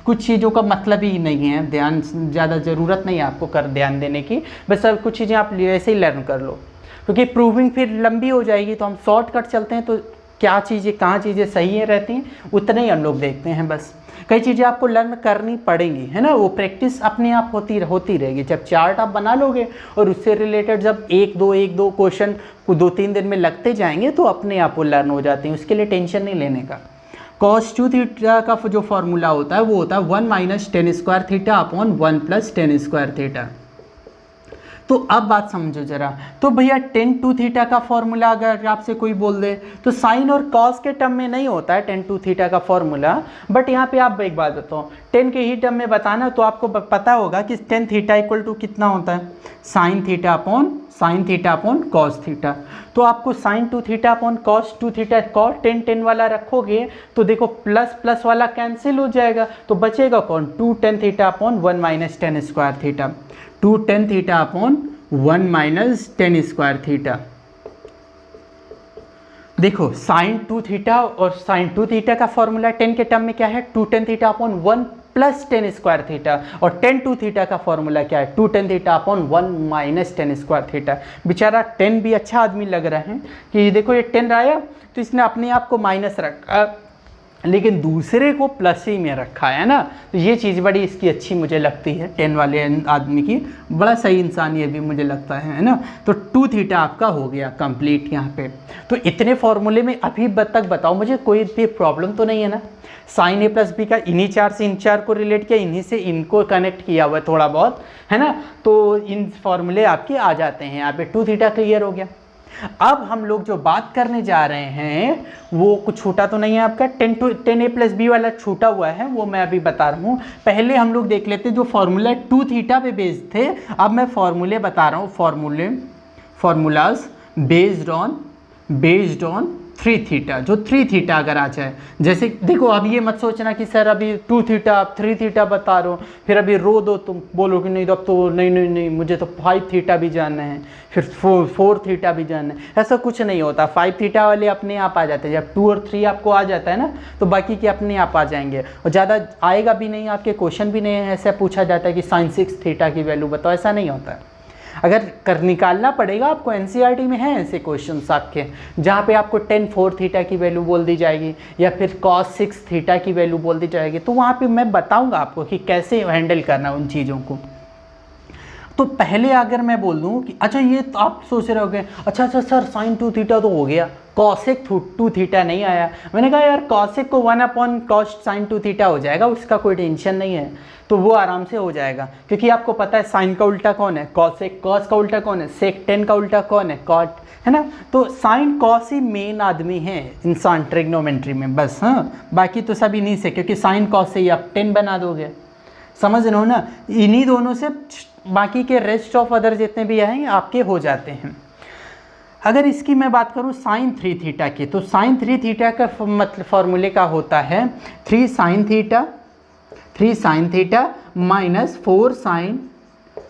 कुछ चीज़ों का मतलब ही नहीं है, ध्यान ज़्यादा ज़रूरत नहीं है आपको कर ध्यान देने की, बस अब कुछ चीज़ें आप ऐसे ही लर्न कर लो, क्योंकि प्रूविंग फिर लंबी हो जाएगी। तो हम शॉर्टकट चलते हैं, तो क्या चीज़ें कहाँ चीज़ें सही है रहती हैं उतना ही हम लोग देखते हैं। बस कई चीज़ें आपको लर्न करनी पड़ेंगी, है ना, वो प्रैक्टिस अपने आप होती रहेगी। जब चार्ट आप बना लोगे और उससे रिलेटेड जब एक दो क्वेश्चन को 2-3 दिन में लगते जाएंगे तो अपने आप वो लर्न हो जाते हैं, उसके लिए टेंशन नहीं लेने का। cos 2 थीटा का जो फॉर्मूला होता है वो होता है 1 minus ten square theta upon 1 plus ten square theta. तो अब बात समझो जरा, तो भैया tan 2 थीटा का फॉर्मूला अगर आपसे कोई बोल दे तो साइन और कॉस के टर्म में नहीं होता है tan 2 थीटा का फॉर्मूला, बट यहाँ पे आप एक बात बताओ tan के ही टर्म में बताना तो आपको पता होगा कि tan थीटा इक्वल टू कितना होता है sine theta upon cos theta. तो आपको sine 2 theta upon cos 2 theta cos tan वाला रखोगे तो देखो प्लस प्लस वाला कैंसिल हो जाएगा, तो बचेगा कौन 2 tan theta upon 1 minus ten square theta, 2 tan theta upon 1 minus ten square theta. देखो साइन 2 थीटा और साइन 2 थीटा का फॉर्मूला 10 के टर्म में क्या है 2 tan theta upon 1 plus ten square theta, और tan 2 थीटा का फॉर्मूला क्या है 2 tan theta upon 1 minus ten square theta. बेचारा 10 भी अच्छा आदमी लग रहा है कि देखो ये 10 आया तो इसने अपने आप को माइनस रखा लेकिन दूसरे को प्लस ही में रखा है ना, तो ये चीज़ बड़ी इसकी अच्छी मुझे लगती है 10 वाले आदमी की, बड़ा सही इंसान ये भी मुझे लगता है ना। तो 2 थीटा आपका हो गया कंप्लीट यहाँ पे। तो इतने फॉर्मूले में अभी तक बताओ मुझे कोई भी प्रॉब्लम तो नहीं है ना। साइन ए प्लस बी का इन्हीं चार से इन चार को रिलेट किया, इन्हीं से इनको कनेक्ट किया हुआ है थोड़ा बहुत, है ना, तो इन फॉर्मूले आपके आ जाते हैं। यहाँ पे 2 थीटा क्लियर हो गया। अब हम लोग जो बात करने जा रहे हैं वो कुछ छूटा तो नहीं है आपका, tan a प्लस बी वाला छूटा हुआ है वो मैं अभी बता रहा हूँ। पहले हम लोग देख लेते जो फॉर्मूला 2 थीटा पे बेस्ड थे, अब मैं फॉर्मूले बता रहा हूँ, फॉर्मूलाज बेस्ड ऑन 3 थीटा। जो 3 थीटा अगर आ जाए, जैसे देखो अब ये मत सोचना कि सर अभी 2 थीटा आप 3 थीटा बता रहे हो फिर अभी रो दो तुम बोलो कि नहीं अब तो नहीं मुझे तो 5 थीटा भी जानना है, फिर 4 थीटा भी जानना है। ऐसा कुछ नहीं होता, 5 थीटा वाले अपने आप आ जाते हैं। जब 2 और 3 आपको आ जाता है ना तो बाकी के अपने आप आ जाएंगे, और ज़्यादा आएगा भी नहीं, आपके क्वेश्चन भी नहीं है ऐसा पूछा जाता है कि साइन 6 थीटा की वैल्यू बताओ, ऐसा नहीं होता है। अगर निकालना पड़ेगा आपको, एनसीईआरटी में है ऐसे क्वेश्चंस आपके जहाँ पे आपको tan 4 थीटा की वैल्यू बोल दी जाएगी या फिर cos 6 थीटा की वैल्यू बोल दी जाएगी, तो वहाँ पे मैं बताऊँगा आपको कि कैसे हैंडल करना उन चीज़ों को। तो पहले अगर मैं बोल दूँ कि अच्छा ये तो आप सोच रहे होगे अच्छा सर साइन 2 थीटा तो हो गया, कॉसेक 2 थीटा नहीं आया। मैंने कहा यार कॉसेक को 1 अपॉन कॉस साइन 2 थीटा हो जाएगा, उसका कोई टेंशन नहीं है, तो वो आराम से हो जाएगा, क्योंकि आपको पता है साइन का उल्टा कौन है कॉसेक, कॉस का उल्टा कौन है सेक, tan का उल्टा कौन है कॉट, है ना। तो साइन कॉस ही मेन आदमी है इंसान ट्रिग्नोमेट्री में बस, हाँ बाकी तो सब इन्हीं से, क्योंकि साइन कॉस से ही आप 10 बना दोगे, समझ रहे हो ना। इन्हीं दोनों से बाकी के रेस्ट ऑफ अदर जितने भी आएंगे आपके हो जाते हैं। अगर इसकी मैं बात करूँ साइन 3 थीटा की, तो साइन 3 थीटा का मतलब फॉर्मूले का होता है 3 sine theta minus 4 sine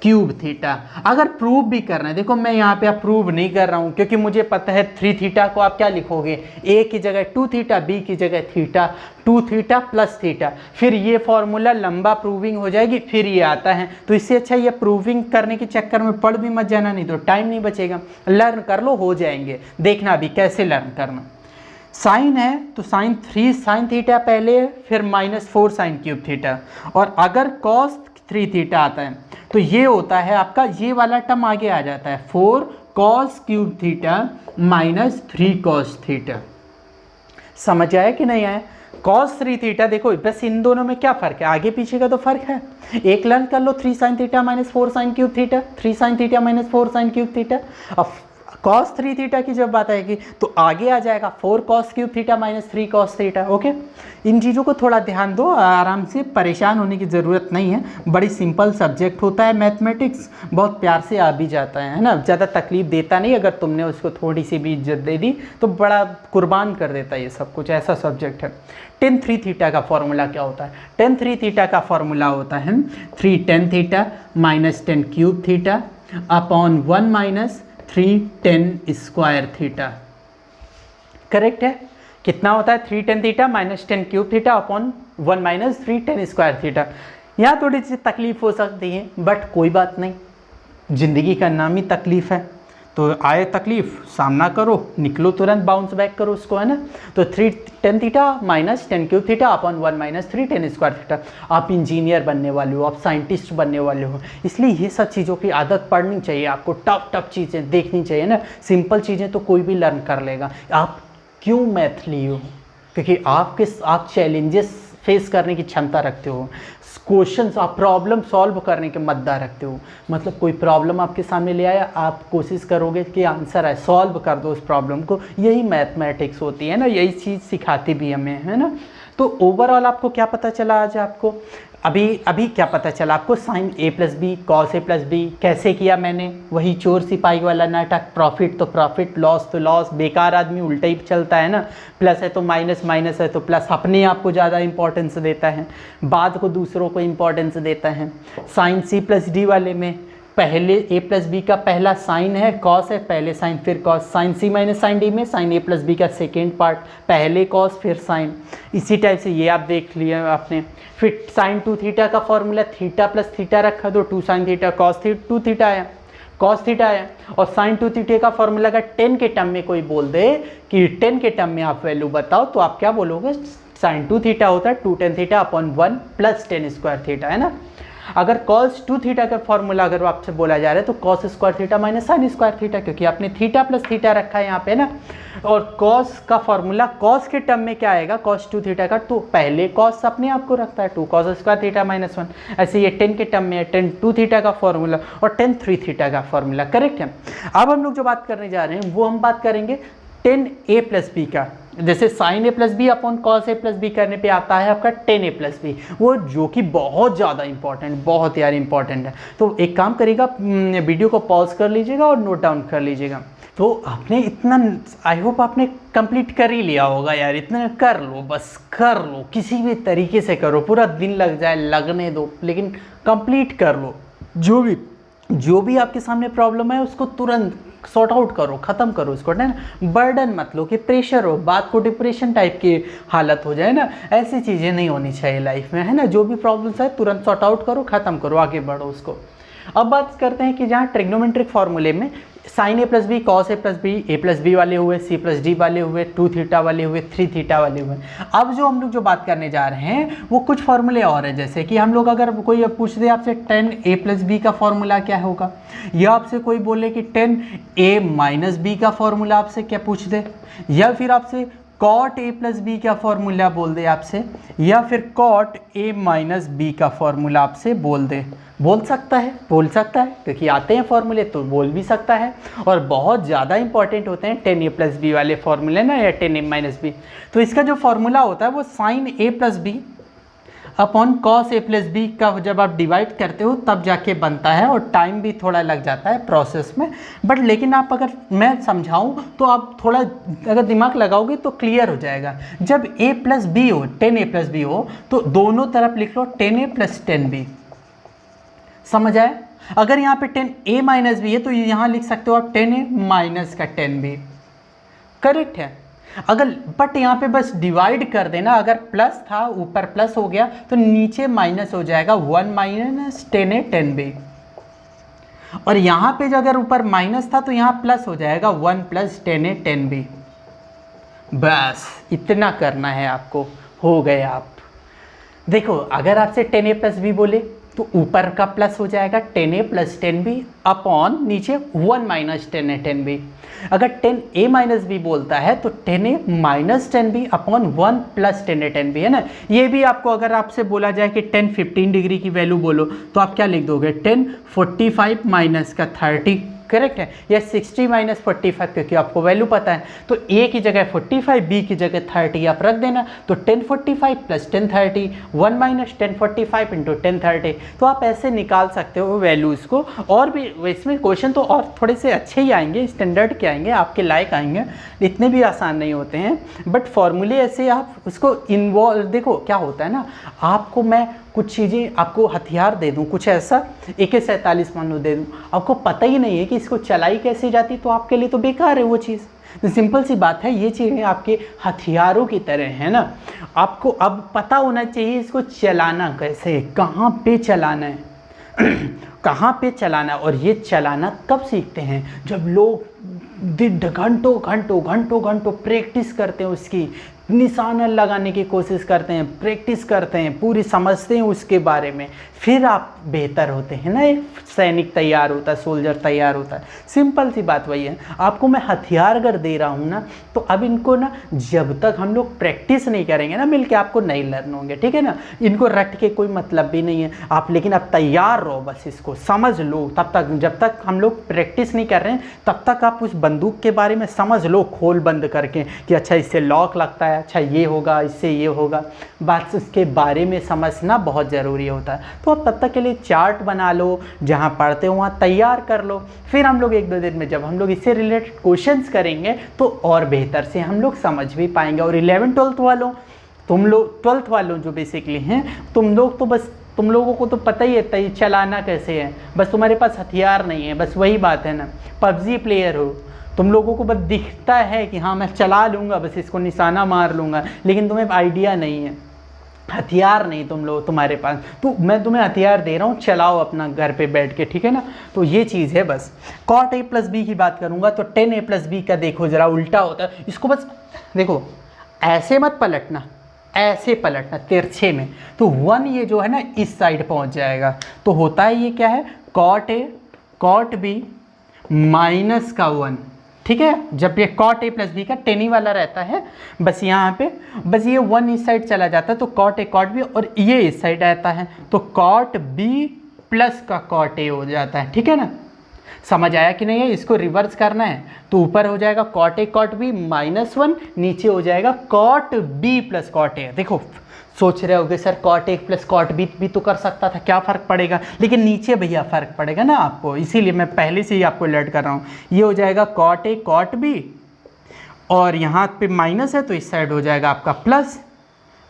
cube theta. अगर प्रूव भी करना है, देखो मैं यहाँ पे प्रूव नहीं कर रहा हूँ क्योंकि मुझे पता है 3 थीटा को आप क्या लिखोगे, ए की जगह 2 थीटा, बी की जगह थीटा, 2 थीटा प्लस थीटा, फिर ये फॉर्मूला लंबा प्रूविंग हो जाएगी, फिर ये आता है। तो इससे अच्छा ये प्रूविंग करने के चक्कर में पढ़ भी मत जाना, नहीं तो टाइम नहीं बचेगा। लर्न कर लो, हो जाएंगे। देखना अभी कैसे लर्न करना। साइन है तो साइन 3 साइन थीटा पहले, फिर माइनस 4 साइन क्यूब थीटा, और अगर कॉस 3 थीटा आता है तो ये होता है आपका, ये वाला टर्म आगे आ जाता है 4 cos cube theta minus 3 cos theta. समझ आया कि नहीं आया? कॉस 3 थीटा, देखो बस इन दोनों में क्या फ़र्क है, आगे पीछे का तो फ़र्क है। एक लर्न कर लो 3 sine theta minus 4 sine cube theta, 3 sine theta minus 4 sine cube theta. अब कॉस 3 थीटा की जब बात आएगी तो आगे आ जाएगा 4 cos cube theta minus 3 cos theta. Okay, इन चीज़ों को थोड़ा ध्यान दो, आराम से, परेशान होने की ज़रूरत नहीं है। बड़ी सिंपल सब्जेक्ट होता है मैथमेटिक्स, बहुत प्यार से आ भी जाता है ना, ज़्यादा तकलीफ देता नहीं। अगर तुमने उसको थोड़ी सी भी इज्जत दे दी तो बड़ा कुर्बान कर देता है ये सब कुछ, ऐसा सब्जेक्ट है। tan 3 थीटा का फॉर्मूला क्या होता है? tan 3 थीटा का फॉर्मूला होता है 3 tan theta minus 10 cube theta upon 1 minus 3 tan square theta. Correct है? कितना होता है? 3 tan theta minus 10 cube theta upon 1 minus 3 tan square theta. यहाँ थोड़ी सी तकलीफ हो सकती है, बट कोई बात नहीं, ज़िंदगी का नाम ही तकलीफ है। तो आए तकलीफ, सामना करो, निकलो, तुरंत बाउंस बैक करो उसको, है ना। तो 3 tan theta minus 10 cube theta upon 1 minus 3 tan square theta. आप इंजीनियर बनने वाले हो, आप साइंटिस्ट बनने वाले हो, इसलिए ये सब चीज़ों की आदत पड़नी चाहिए आपको। टफ चीज़ें देखनी चाहिए ना, सिंपल चीज़ें तो कोई भी लर्न कर लेगा। आप क्यों मैथ लिए हो? क्योंकि आप चैलेंजेस फेस करने की क्षमता रखते हो, क्वेश्चंस, आप प्रॉब्लम सॉल्व करने के मद्दा रखते हो। मतलब कोई प्रॉब्लम आपके सामने ले आया, आप कोशिश करोगे कि आंसर है, सॉल्व कर दो उस प्रॉब्लम को। यही मैथमेटिक्स होती है ना, यही चीज़ सिखाती भी हमें, है ना। तो ओवरऑल आपको क्या पता चला आज? आपको अभी क्या पता चला आपको? Sign A plus B, cos A plus B कैसे किया मैंने, वही चोर सिपाही वाला नाटक। प्रॉफिट तो प्रॉफिट, लॉस तो लॉस। बेकार आदमी उल्टा ही चलता है ना, प्लस है तो माइनस, माइनस है तो प्लस। अपने आप को ज़्यादा इंपॉर्टेंस देता है, बाद को दूसरों को इंपॉर्टेंस देता है। साइन सी प्लस डी वाले में पहले ए प्लस बी का पहला साइन है, कॉस है, पहले साइन फिर cos. Sign C minus sine D में साइन ए प्लस बी का सेकेंड पार्ट, पहले कॉस फिर साइन। इसी टाइप से ये आप देख लिया आपने। फिर साइन 2 थीटा का फॉर्मूला, थीटा प्लस थीटा रखा तो 2 साइन थीटा कॉस 2 थीटा आया, कॉस थीटा आया। और साइन 2 थीटा का फॉर्मूला का 10 के टर्म में कोई बोल दे कि 10 के टर्म में आप वैल्यू बताओ, तो आप क्या बोलोगे? साइन 2 थीटा होता है 2 tan theta upon 1 plus 10 square theta, है ना। अगर कॉस 2 थीटा का फॉर्मूला अगर आपसे बोला जा रहा है तो cos square theta minus sign square theta, क्योंकि आपने थीटा प्लस थीटा रखा है यहाँ पे ना। और कॉस का फॉर्मूला कॉस के टर्म में क्या आएगा? कॉस 2 थीटा का, तो पहले कॉस अपने आप को रखता है 2 कॉस स्क्वायर थीटा माइनस 1। ऐसे ये 10 के टर्म में है 10 2 थीटा का फॉर्मूला और 10 3 थीटा का फॉर्मूला। करेक्ट है। अब हम लोग जो बात करने जा रहे हैं वो हम बात करेंगे 10 a प्लस बी का। जैसे sign A plus B upon cos A plus B करने पे आता है आपका 10 a प्लस बी, वो जो कि बहुत ज़्यादा इंपॉर्टेंट, बहुत यार इंपॉर्टेंट है। तो एक काम करिएगा, वीडियो को पॉज कर लीजिएगा और नोट डाउन कर लीजिएगा। तो आपने इतना, आई होप आपने कंप्लीट कर ही लिया होगा यार। इतना कर लो, बस कर लो, किसी भी तरीके से करो, पूरा दिन लग जाए लगने दो, लेकिन कंप्लीट कर लो। जो भी आपके सामने प्रॉब्लम है उसको तुरंत सॉर्ट आउट करो, ख़त्म करो इसको, है ना। बर्डन मत लो कि प्रेशर हो, बात को डिप्रेशन टाइप की हालत हो जाए ना, ऐसी चीज़ें नहीं होनी चाहिए लाइफ में, है ना। जो भी प्रॉब्लम्स है तुरंत सॉर्ट आउट करो, ख़त्म करो, आगे बढ़ो उसको। अब बात करते हैं कि जहाँ ट्रिग्नोमेट्रिक फॉर्मूले में sine A plus B, cos A plus B वाले हुए, सी प्लस डी वाले हुए, 2 थीटा वाले हुए, 3 थीटा वाले हुए। अब जो हम लोग जो बात करने जा रहे हैं वो कुछ फॉर्मूले और हैं। जैसे कि हम लोग अगर कोई अब पूछ दे आपसे 10 a प्लस बी का फॉर्मूला क्या होगा, या आपसे कोई बोले कि 10 a माइनस बी का फॉर्मूला आपसे क्या पूछ दे, या फिर आपसे कॉट ए प्लस बी का फॉर्मूला बोल दे आपसे, या फिर कॉट ए माइनस बी का फॉर्मूला आपसे बोल दे, बोल सकता है क्योंकि आते हैं फॉर्मूले तो बोल भी सकता है। और बहुत ज़्यादा इंपॉर्टेंट होते हैं 10 a प्लस बी वाले फॉर्मूले ना, या 10 a माइनस बी। तो इसका जो फॉर्मूला होता है वो sign A plus B upon cos A plus B का जब आप डिवाइड करते हो तब जाके बनता है, और टाइम भी थोड़ा लग जाता है प्रोसेस में, बट लेकिन आप अगर मैं समझाऊं तो आप थोड़ा अगर दिमाग लगाओगे तो क्लियर हो जाएगा। जब a प्लस बी हो, 10a प्लस बी हो, तो दोनों तरफ लिख लो 10a प्लस 10b। समझ आए? अगर यहाँ पे 10a माइनस बी है तो यहाँ लिख सकते हो आप 10a माइनस का 10b। करेक्ट है। अगर बट यहाँ पे बस डिवाइड कर देना, अगर प्लस था ऊपर प्लस हो गया तो नीचे माइनस हो जाएगा 1 माइनस 10a 10b, और यहाँ पे जो अगर ऊपर माइनस था तो यहाँ प्लस हो जाएगा 1 प्लस 10a 10b। बस इतना करना है आपको, हो गए आप। देखो अगर आपसे 10a प्लस बी बोले तो ऊपर का प्लस हो जाएगा 10a प्लस 10b अपॉन नीचे 1 माइनस 10a 10b। अगर 10a माइनस बी बोलता है तो 10a minus 10b upon 1 plus 10a 10b, है ना। ये भी आपको अगर आपसे बोला जाए कि 10 15 डिग्री की वैल्यू बोलो तो आप क्या लिख दोगे? 10 45 माइनस का 30। करेक्ट है, या 60 माइनस 45, क्योंकि आपको वैल्यू पता है। तो a की जगह 45, b की जगह 30 आप रख देना। तो 1045 प्लस 1030, 1 माइनस 1045 इंटू 1030। तो आप ऐसे निकाल सकते हो वैल्यूज़ को। और भी इसमें क्वेश्चन तो और थोड़े से अच्छे ही आएंगे, स्टैंडर्ड के आएंगे, आपके लायक आएंगे, इतने भी आसान नहीं होते हैं। बट फॉर्मूले ऐसे आप उसको इन्वॉल्व, देखो क्या होता है ना, आपको मैं कुछ चीज़ें आपको हथियार दे दूं, कुछ ऐसा AK-47 मान लो दे दूं, आपको पता ही नहीं है कि इसको चलाई कैसे जाती, तो आपके लिए तो बेकार है वो चीज़। तो सिंपल सी बात है, ये चीज़ें आपके हथियारों की तरह है ना। आपको अब पता होना चाहिए इसको चलाना कैसे, कहाँ पे चलाना है कहाँ पे चलाना है। और ये चलाना कब सीखते हैं? जब लोग घंटों घंटों घंटों घंटों प्रैक्टिस करते हैं, उसकी निशाना लगाने की कोशिश करते हैं, प्रैक्टिस करते हैं, पूरी समझते हैं उसके बारे में, फिर आप बेहतर होते हैं ना। एक सैनिक तैयार होता है, सोल्जर तैयार होता है। सिंपल सी बात वही है। आपको मैं हथियार अगर दे रहा हूँ ना, तो अब इनको ना जब तक हम लोग प्रैक्टिस नहीं करेंगे ना मिलके, आपको नहीं लर्न होंगे, ठीक है ना। इनको रट के कोई मतलब भी नहीं है आप, लेकिन आप तैयार रहो, बस इसको समझ लो। तब तक जब तक हम लोग प्रैक्टिस नहीं कर रहे हैं तब तक आप उस बंदूक के बारे में समझ लो, खोल बंद करके कि अच्छा इससे लॉक लगता है, अच्छा ये होगा, इससे ये होगा। बस उसके बारे में समझना बहुत ज़रूरी होता है। तो आप तब तक के लिए चार्ट बना लो, जहाँ पढ़ते हो वहाँ तैयार कर लो। फिर हम लोग 1-2 दिन में जब हम लोग इससे रिलेटेड क्वेश्चंस करेंगे तो और बेहतर से हम लोग समझ भी पाएंगे। और 11-12 वालों, तुम लोग 12th वालों जो बेसिकली हैं, तुम लोग तो बस, तुम लोगों को तो पता ही है चलाना कैसे है, बस तुम्हारे पास हथियार नहीं है। बस वही बात है ना, पबजी प्लेयर हो, तुम लोगों को बस दिखता है कि हाँ मैं चला लूँगा, बस इसको निशाना मार लूँगा, लेकिन तुम्हें आइडिया नहीं है, हथियार नहीं तुम्हारे पास। तो मैं तुम्हें हथियार दे रहा हूँ, चलाओ अपना घर पे बैठ के, ठीक है ना। तो ये चीज़ है बस। कॉट a प्लस बी की बात करूँगा तो 10a प्लस बी का देखो ज़रा उल्टा होता है। इसको बस देखो, ऐसे मत पलटना, ऐसे पलटना तिरछे में, तो 1 ये जो है ना इस साइड पहुँच जाएगा। तो होता है ये क्या है, cot a cot b minus का 1, ठीक है। जब ये कॉट a प्लस बी का 10 वाला रहता है, बस यहाँ पे बस ये 1 इस साइड चला जाता है तो कॉट a कॉट b, और ये इस साइड आता है तो कॉट b प्लस का कॉट a हो जाता है, ठीक है ना। समझ आया कि नहीं है? इसको रिवर्स करना है तो ऊपर हो जाएगा cot a cot b minus 1, नीचे हो जाएगा cot b plus cot a। देखो सोच रहे होगे sir cot a plus cot b भी तो कर सकता था, क्या फ़र्क पड़ेगा, लेकिन नीचे भैया फ़र्क पड़ेगा ना आपको, इसीलिए मैं पहले से ही आपको अलर्ट कर रहा हूँ। ये हो जाएगा कॉट a कॉट b, और यहाँ पे माइनस है तो इस साइड हो जाएगा आपका प्लस,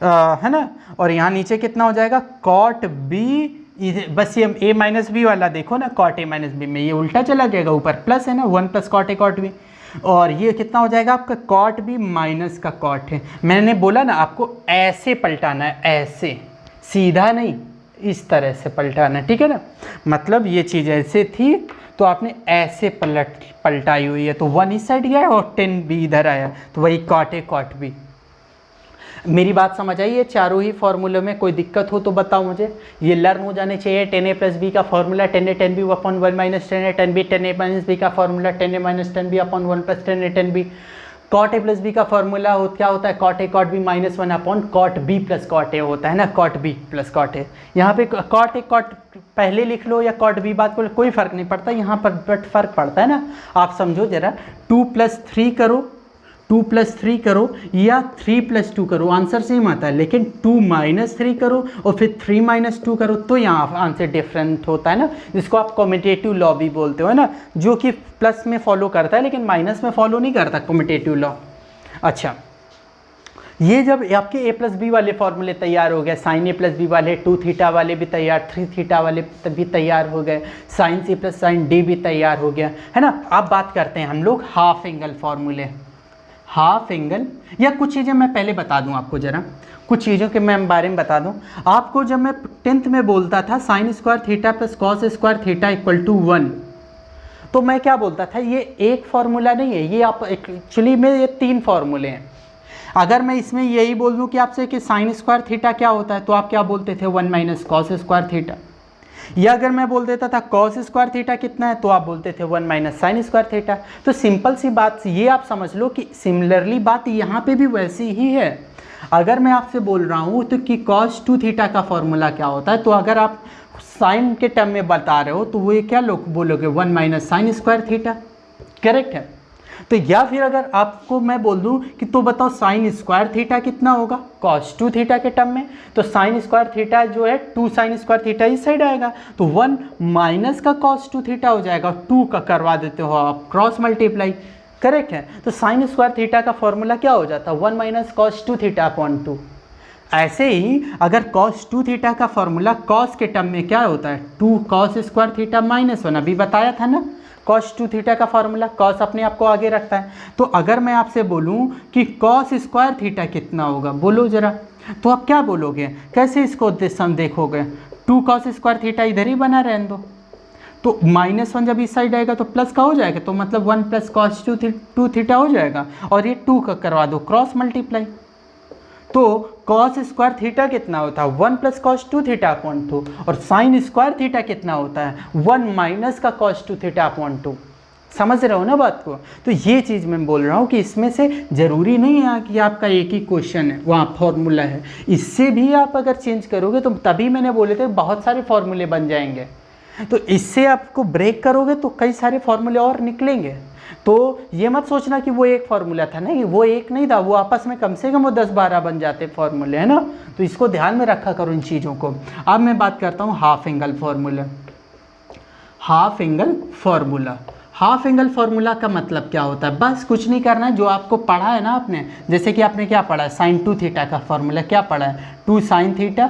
है ना। और यहाँ नीचे कितना हो जाएगा, कॉट b, बस ये a माइनस बी वाला देखो ना, कॉट a माइनस बी में ये उल्टा चला जाएगा, ऊपर प्लस है ना, 1 plus cot a cot b, और ये कितना हो जाएगा आपका कॉट b माइनस का कॉट है। मैंने बोला ना आपको ऐसे पलटाना है, ऐसे, सीधा नहीं, इस तरह से पलटाना है, ठीक है ना। मतलब ये चीज़ ऐसे थी तो आपने ऐसे पलटाई हुई है, तो 1 इस साइड गया और 10b इधर आया, तो वही कॉट a कॉट b। मेरी बात समझ आई है? चारों ही फार्मूले में कोई दिक्कत हो तो बताओ मुझे, ये लर्न हो जाने चाहिए। 10a प्लस बी का formula 10a 10b upon 1 minus 10a 10b, 10a minus B का formula 10a minus 10b upon 1 plus 10a 10b। Cot a plus B का फार्मूला क्या होता है, cot a cot b minus 1 upon cot b plus cot a होता है ना, cot b plus cot a। यहाँ पे कॉट a कॉट पहले लिख लो या कॉट b बात को, कोई फ़र्क नहीं पड़ता यहाँ पर, बट फ़र्क पड़ता है ना। आप समझो ज़रा, 2 + 3 करो 2 + 3 करो या 3 + 2 करो, आंसर सेम आता है। लेकिन 2 - 3 करो और फिर 3 - 2 करो तो यहाँ आंसर डिफरेंट होता है ना, जिसको आप कम्यूटेटिव लॉ भी बोलते हो ना, जो कि प्लस में फॉलो करता है लेकिन माइनस में फॉलो नहीं करता कम्यूटेटिव लॉ। अच्छा, ये जब आपके a + b वाले फॉर्मूले तैयार हो गए, साइन a + b वाले, 2 थीटा वाले भी तैयार, 3 थीटा वाले भी तैयार हो गए, साइन c + साइन d भी तैयार हो गया, है ना। अब बात करते हैं हम लोग हाफ एंगल फॉर्मूले। हाफ एंगल या कुछ चीज़ें मैं पहले बता दूं आपको, ज़रा कुछ चीज़ों के मैं बारे में बता दूं आपको। जब मैं 10th में बोलता था sin² थीटा + cos² थीटा = 1, तो मैं क्या बोलता था, ये एक फार्मूला नहीं है, ये आप एक्चुअली में ये 3 फार्मूले हैं। अगर मैं इसमें यही बोल दूं कि आपसे कि sin² थीटा क्या होता है, तो आप क्या बोलते थे, 1 - cos² थीटा। या अगर मैं बोल देता था cos² थीटा कितना है, तो आप बोलते थे 1 - sin² थीटा। तो सिंपल सी बात ये आप समझ लो कि सिमिलरली बात यहाँ पे भी वैसी ही है। अगर मैं आपसे बोल रहा हूँ तो कि cos2 थीटा का फॉर्मूला क्या होता है, तो अगर आप साइन के टर्म में बता रहे हो तो वो ये क्या लोग बोलोगे, 1 - sin² थीटा, करेक्ट है। तो या फिर अगर आपको मैं बोल दूं कि तो बताओ sin² थीटा कितना होगा cos2 थीटा के टर्म में, तो sin² थीटा जो है 2 sin² थीटा इस साइड आएगा, तो 1 माइनस का cos2 थीटा हो जाएगा, 2 का करवा देते हो आप क्रॉस मल्टीप्लाई, करेक्ट है। तो sin² थीटा का फॉर्मूला क्या हो जाता है, 1 - cos2 θ/2। ऐसे ही अगर cos2 थीटा का फॉर्मूला cos के टर्म में क्या होता है, 2 cos² थीटा -1, अभी बताया था ना। cos2 थीटा का फॉर्मूला cos अपने आप को आगे रखता है। तो अगर मैं आपसे बोलूं कि cos² थीटा कितना होगा, बोलो जरा, तो आप क्या बोलोगे, कैसे इसको देखोगे, 2 cos² थीटा इधर ही बना रहने दो, तो -1 जब इस साइड आएगा तो प्लस का हो जाएगा, तो मतलब 1 + cos2 थीटा हो जाएगा, और ये 2 का करवा दो क्रॉस मल्टीप्लाई, तो cos² थीटा कितना होता है, 1 + cos2 θ/2, और sin² थीटा कितना होता है, 1 माइनस का cos2 θ/2। समझ रहे हो ना बात को। तो ये चीज़ मैं बोल रहा हूँ कि इसमें से ज़रूरी नहीं है कि आपका एक ही क्वेश्चन है, वहाँ फॉर्मूला है, इससे भी आप अगर चेंज करोगे तो तभी मैंने बोले थे बहुत सारे फॉर्मूले बन जाएंगे। तो इससे आपको ब्रेक करोगे तो कई सारे फॉर्मूले और निकलेंगे। तो ये मत सोचना कि वो एक फार्मूला था, नहीं, वो एक नहीं था, वो आपस में कम से कम वो 10-12 बन जाते फार्मूले, है ना। तो इसको ध्यान में रखा करो इन चीज़ों को। अब मैं बात करता हूँ half angle formula. Half angle formula, half angle formula का मतलब क्या होता है, बस कुछ नहीं करना है, जो आपको पढ़ा है ना आपने, जैसे कि आपने क्या पढ़ा है, sin2 थीटा का फॉर्मूला क्या पढ़ा है, 2 sin theta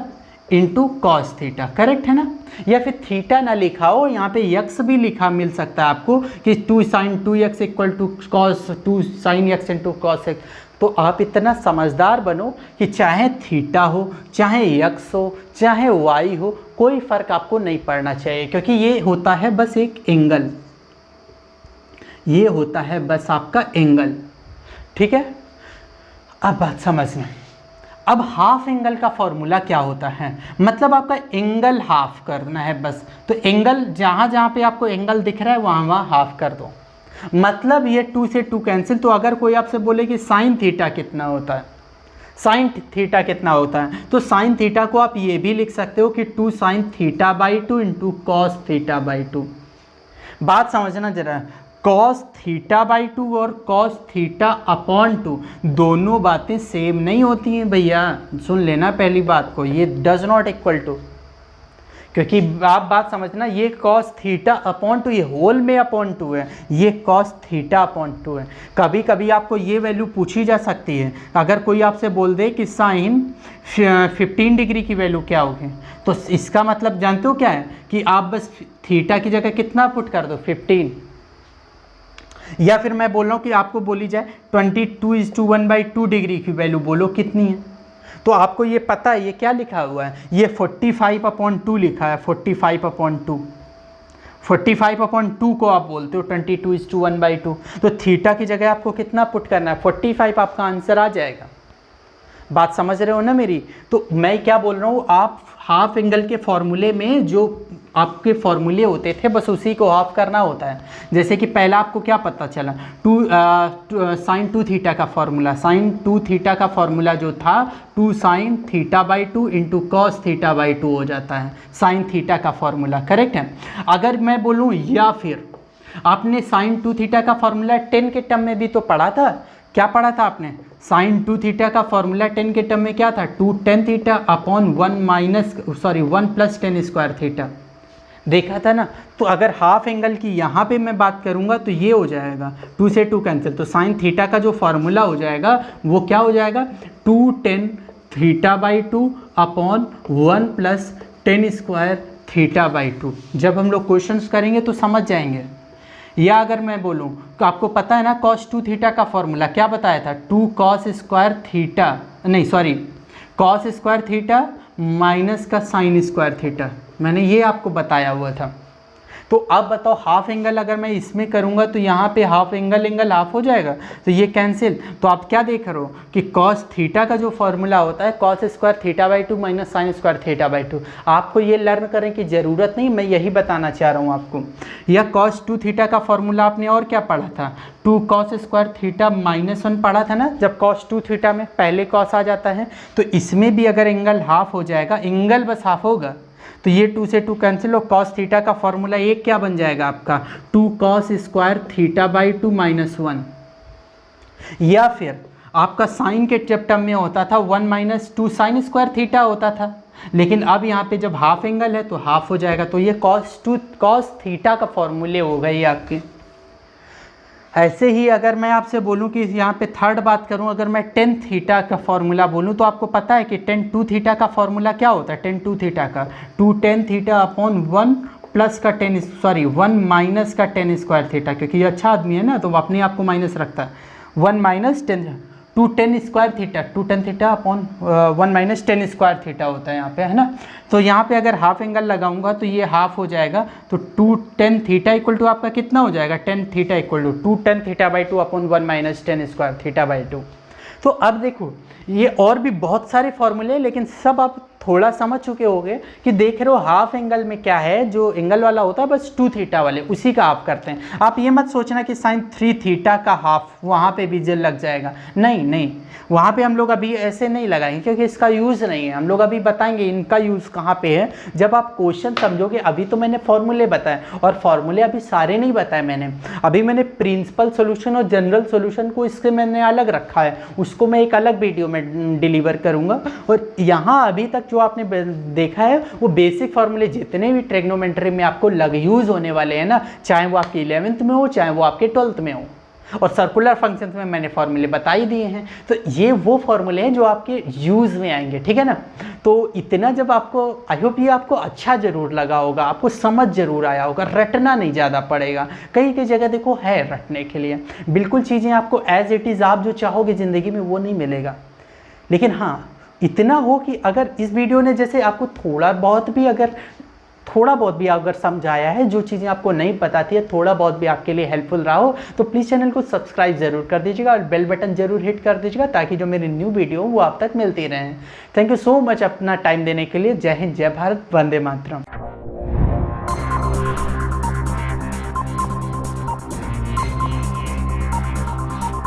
into cos theta, correct है ना। या फिर थीटा ना लिखा हो, यहाँ पे यक्स भी लिखा मिल सकता है आपको कि 2 sin 2x = cos 2 sin x into cos x. तो आप इतना समझदार बनो कि चाहे थीटा हो, चाहे यक्स हो, चाहे वाई हो, कोई फ़र्क आपको नहीं पड़ना चाहिए, क्योंकि ये होता है बस एक एंगल, ये होता है बस आपका एंगल, ठीक है। अब बात समझना, अब हाफ एंगल का फॉर्मूला क्या होता है, मतलब आपका एंगल हाफ करना है बस। तो एंगल जहाँ जहाँ पे आपको एंगल दिख रहा है वहाँ वहाँ हाफ कर दो, मतलब ये 2 से 2 कैंसिल। तो अगर कोई आपसे बोले कि साइन थीटा कितना होता है, साइन थीटा कितना होता है, तो साइन थीटा को आप ये भी लिख सकते हो कि 2 sin θ/2 इंटू कॉस θ/2। बात समझना जरा, cos θ/2 और cos θ/2 दोनों बातें सेम नहीं होती हैं भैया, सुन लेना पहली बात को, ये डज नॉट इक्वल टू, क्योंकि आप बात समझना, ये cos θ/2 ये होल में /2 है, ये cos θ/2 है। कभी कभी आपको ये वैल्यू पूछी जा सकती है, अगर कोई आपसे बोल दे कि साइन 15 डिग्री की वैल्यू क्या होगी, तो इसका मतलब जानते हो क्या है कि आप बस थीटा की जगह कितना पुट कर दो, 15। या फिर मैं बोल रहा हूँ कि आपको बोली जाए 22:1/2 डिग्री की वैल्यू बोलो कितनी है, तो आपको ये पता है ये क्या लिखा हुआ है, ये 45/2 लिखा है, 45/2, 45/2 को आप बोलते हो 22:1/2। तो थीटा की जगह आपको कितना पुट करना है, 45, आपका आंसर आ जाएगा। बात समझ रहे हो ना मेरी। तो मैं क्या बोल रहा हूँ, आप हाफ एंगल के फॉर्मूले में जो आपके फॉर्मूले होते थे बस उसी को हाफ करना होता है। जैसे कि पहला आपको क्या पता चला, sin 2 थीटा का फॉर्मूला, sin 2 थीटा का फॉर्मूला जो था 2 sin θ/2 इंटू कॉस θ/2 हो जाता है, sin थीटा का फॉर्मूला, करेक्ट है। अगर मैं बोलूँ, या फिर आपने sin 2 थीटा का फॉर्मूला 10 के टर्म में भी तो पढ़ा था, क्या पढ़ा था आपने, साइन 2 थीटा का फॉर्मूला 10 के टर्म में क्या था, 2 tan theta upon 1 plus ten square theta, देखा था ना। तो अगर हाफ एंगल की यहाँ पे मैं बात करूँगा तो ये हो जाएगा 2 से 2 कैंसिल, तो साइन थीटा का जो फॉर्मूला हो जाएगा वो क्या हो जाएगा, 2 tan theta by 2 upon 1 plus ten square theta by 2। जब हम लोग क्वेश्चंस करेंगे तो समझ जाएंगे। या अगर मैं बोलूँ तो आपको पता है ना cos 2 थीटा का फॉर्मूला क्या बताया था, 2 cos स्क्वायर थीटा, नहीं sorry cos square theta minus का साइन स्क्वायर थीटा, मैंने ये आपको बताया हुआ था। तो अब बताओ हाफ एंगल अगर मैं इसमें करूँगा तो यहाँ पे हाफ एंगल हाफ हो जाएगा, तो ये कैंसिल। तो आप क्या देख रहे हो कि cos थीटा का जो फॉर्मूला होता है cos square theta by 2 minus sign square theta by 2। आपको ये लर्न करने की ज़रूरत नहीं, मैं यही बताना चाह रहा हूँ आपको। या cos 2 थीटा का फॉर्मूला आपने और क्या पढ़ा था, 2 cos स्क्वायर थीटा माइनस 1 पढ़ा था ना, जब cos 2 थीटा में पहले cos आ जाता है। तो इसमें भी अगर एंगल हाफ हो जाएगा, एंगल बस हाफ होगा, तो ये 2 से 2 कैंसिल हो, cos थीटा का फॉर्मूला एक क्या बन जाएगा आपका, 2 cos square theta by 2 minus 1। या फिर आपका साइन के जब टर्म में होता था 1 माइनस 2 साइन स्क्वायर थीटा होता था, लेकिन अब यहाँ पे जब हाफ एंगल है तो हाफ हो जाएगा, तो ये cos थीटा का फॉर्मूले हो गए आपके। ऐसे ही अगर मैं आपसे बोलूं कि यहाँ पे थर्ड बात करूं, अगर मैं tan थीटा का फॉर्मूला बोलूं तो आपको पता है कि tan 2 थीटा का फॉर्मूला क्या होता है, tan 2 थीटा का 2 tan थीटा अपॉन 1 प्लस का 1 माइनस का tan स्क्वायर थीटा, क्योंकि ये अच्छा आदमी है ना तो वो अपने आप को माइनस रखता है, 1 minus 10 2 tan square theta, 2 tan theta upon 1 minus 10 square theta होता है यहाँ पे, है ना। तो यहाँ पे अगर हाफ एंगल लगाऊंगा तो ये हाफ हो जाएगा, तो 2 tan थीटा इक्वल टू आपका कितना हो जाएगा, tan theta equal to 2 tan theta by 2 upon 1 minus 10 square theta by 2। तो अब देखो ये और भी बहुत सारे फॉर्मूले हैं, लेकिन सब आप थोड़ा समझ चुके होंगे कि देख रहे हो हाफ एंगल में क्या है, जो एंगल वाला होता है बस 2 थीटा वाले उसी का आप करते हैं। आप ये मत सोचना कि साइन 3 थीटा का हाफ वहाँ पे भी जेल लग जाएगा, नहीं नहीं, वहाँ पे हम लोग अभी ऐसे नहीं लगाएंगे क्योंकि इसका यूज़ नहीं है। हम लोग अभी बताएंगे इनका यूज़ कहाँ पे है जब आप क्वेश्चन समझोगे। अभी तो मैंने फॉर्मूले बताए, और फॉर्मूले अभी सारे नहीं बताए मैंने, अभी मैंने प्रिंसिपल सोल्यूशन और जनरल सोल्यूशन को इससे मैंने अलग रखा है, उसको मैं एक अलग वीडियो में डिलीवर करूँगा। और यहाँ अभी तक जो आपने देखा है वो बेसिक फॉर्मूले जितने भी ट्रिग्नोमेट्री में आपको यूज़ होने वाले हैं ना, चाहे वो आपके 11th में हो चाहे वो आपके 12th में हो, और सर्कुलर फंक्शंस में मैंने फॉर्मूले बता ही दिए हैं। तो ये वो फॉर्मूले हैं जो आपके यूज़ में आएंगे, ठीक है ना। तो इतना जब आपको, आई होप ये आपको अच्छा ज़रूर लगा होगा, आपको समझ ज़रूर आया होगा, रटना नहीं ज़्यादा पड़ेगा। कई कई जगह देखो है रटने के लिए, बिल्कुल चीज़ें आपको एज इट इज़ आप जो चाहोगे ज़िंदगी में वो नहीं मिलेगा। लेकिन हाँ इतना हो कि अगर इस वीडियो ने जैसे आपको थोड़ा बहुत भी अगर समझाया है, जो चीज़ें आपको नहीं पता थी, थोड़ा बहुत भी आपके लिए हेल्पफुल रहा हो, तो प्लीज़ चैनल को सब्सक्राइब ज़रूर कर दीजिएगा और बेल बटन ज़रूर हिट कर दीजिएगा ताकि जो मेरी न्यू वीडियो वो आप तक मिलती रहें। थैंक यू सो मच अपना टाइम देने के लिए। जय हिंद, जय भारत, वंदे मातरम।